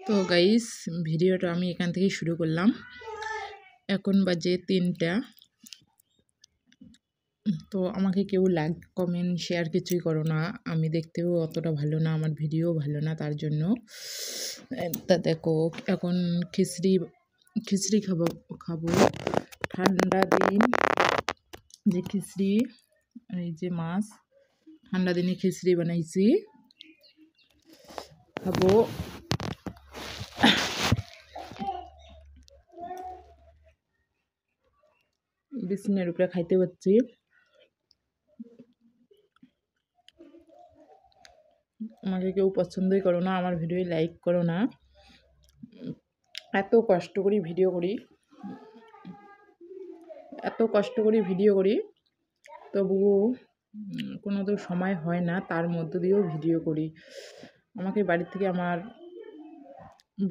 তো গাইস, ভিডিওটা আমি এখান থেকেই শুরু করলাম। এখন বাজে 3টা। তো আমাকে কেউ লাইক কমেন্ট শেয়ার কিছুই করো না। আমি দেখতেও অতটা ভালো না, আমার ভিডিও ভালো না, তার জন্য। তা দেখো, এখন খিচড়ি খাবো ঠান্ডা দিন। যে খিচড়ি, এই যে মাছ, ঠান্ডা দিনে খিচড়ি বানাইছি, খাবো। বিছানার উপরে খাইতে পাচ্ছি। আমাকে কেউ পছন্দই করো না, আমার ভিডিও লাইক করো না। এত কষ্ট করি ভিডিও করি, তবুও কোনো তো সময় হয় না, তার মধ্য দিয়েও ভিডিও করি। আমাকে বাড়ি থেকে আমার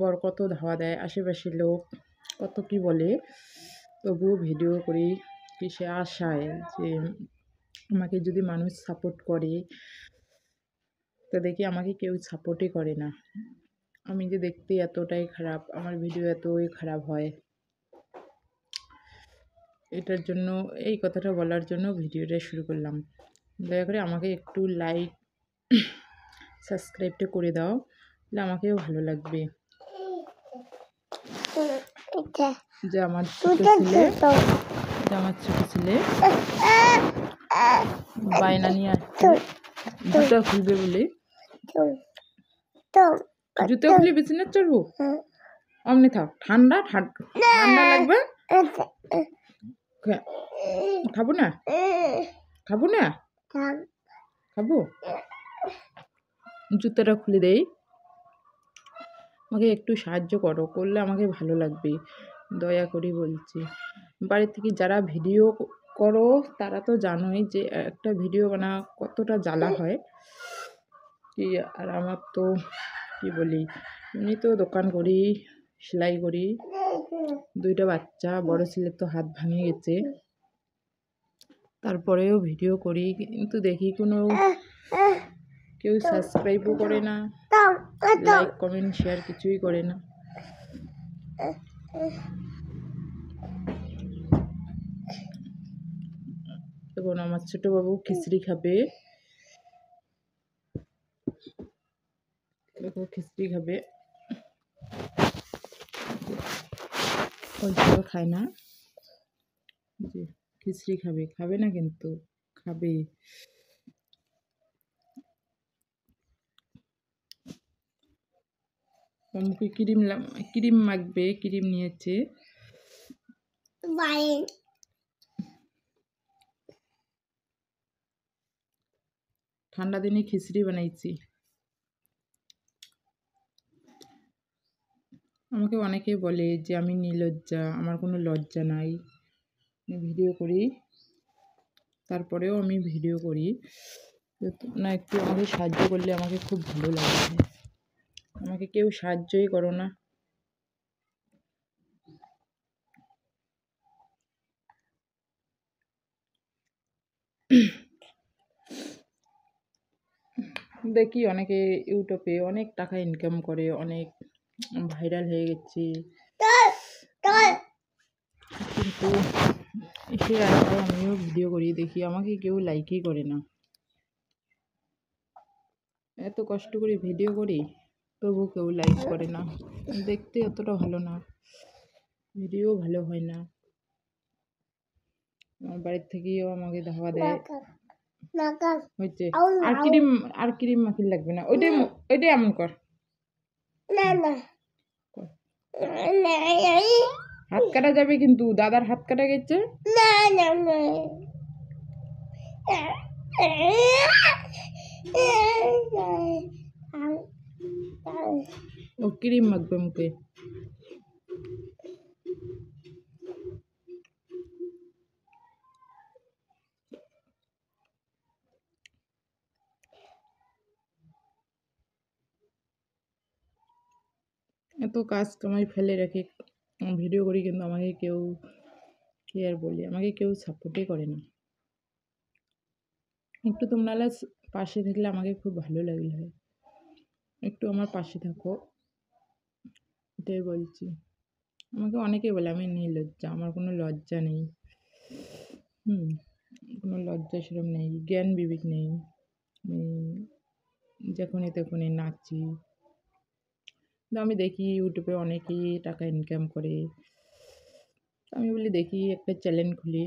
বর কত ধাওয়া দেয়, আশেপাশের লোক কত কি বলে, তবুও ভিডিও করি কিসে আশায় যে আমাকে যদি মানুষ সাপোর্ট করে। তো দেখি আমাকে কেউ সাপোর্টই করে না। আমি যে দেখতে এতটাই খারাপ, আমার ভিডিও এতই খারাপ হয়। এটার জন্য, এই কথাটা বলার জন্য ভিডিওটা শুরু করলাম। দয়া করে আমাকে একটু লাইক সাবস্ক্রাইবটা করে দাও, তাহলে আমাকেও ভালো লাগবে। যে আমার ছোট ছেলে বায়না নিয়ে আসছে জুতা খুলবে বলে। জুতা খুলে বিছানা চড়বো? অমনি থাক, ঠান্ডা লাগবে। খাবো না খাবো। জুতাটা খুলে দেই, আমাকে একটু সাহায্য করলে আমাকে ভালো লাগবে, দয়া করে বলছি। বাড়ি থেকে যারা ভিডিও করো তারা তো জানোই যে একটা ভিডিও বানা কতটা জ্বালা হয় কি। আর আমার তো কি বলি, এমনি তো দোকান করি, সেলাই করি, 2টা বাচ্চা, বড় ছেলের তো হাত ভাঙে গেছে, তারপরেও ভিডিও করি। কিন্তু দেখি কোনো কেউ সাবস্ক্রাইবও করে না, লাইক কমেন্ট শেয়ার কিছুই করে না। এখন আমার ছোট বাবু খিচড়ি খাবে, দেখো খিচড়ি খাবে। ওই খায় না, যে খিচড়ি খাবে না, কিন্তু খাবে। মুখে ক্রিম মাখবে, ক্রিম নিয়েছে। ঠান্ডা দিনে খিচড়ি বানাইছি। আমাকে অনেকে বলে যে আমি নির্লজ্জা, আমার কোনো লজ্জা নাই, আমি ভিডিও করি, তারপরেও আমি ভিডিও করি। না, একটু আমাকে সাহায্য করলে আমাকে খুব ভালো লাগে। আমাকে কেউ সাহায্যই করো না। দেখি অনেকে ইউটিউবে অনেক টাকা ইনকাম করে, অনেক ভাইরাল হয়ে গেছে, কিন্তু সে আশায় আমিও ভিডিও করি, দেখি আমাকে কেউ লাইকই করে না। এত কষ্ট করে ভিডিও করি, তবু কেউ লাইক করে না। দেখতে অতটা ভালো না, ভিডিও ভালো হয় না। আমার বাড়ির থেকেও আমাকে ধাওয়া দেয়, হয়েছে আর ক্রিম মাখির লাগবে না, ওইটাই এমন কর। হাত কাটা যাবে কিন্তু, দাদার হাত কাটা গেছে। ও ক্রিম মাখবে মুখে। এত কাজ কামাই ফেলে রেখে ভিডিও করি, কিন্তু আমাকে কেউ, কি আর বলি, আমাকে কেউ সাপোর্টই করে না। একটু তোমরা পাশে থাকলে আমাকে খুব ভালো লাগলে হয়, একটু আমার পাশে থাকো। এটাই বলছি। আমাকে অনেকেই বলে আমি নির্লজ্জা। আমার কোনো লজ্জা নেই। হুম? কোনো লজ্জা সেরম নেই। জ্ঞান বিবেক নেই। আমি যখনই তখনই নাচি। কিন্তু আমি দেখি YouTube এ অনেকেই টাকা ইনকাম করে। আমি বলি দেখি একটা চ্যানেল খুলি।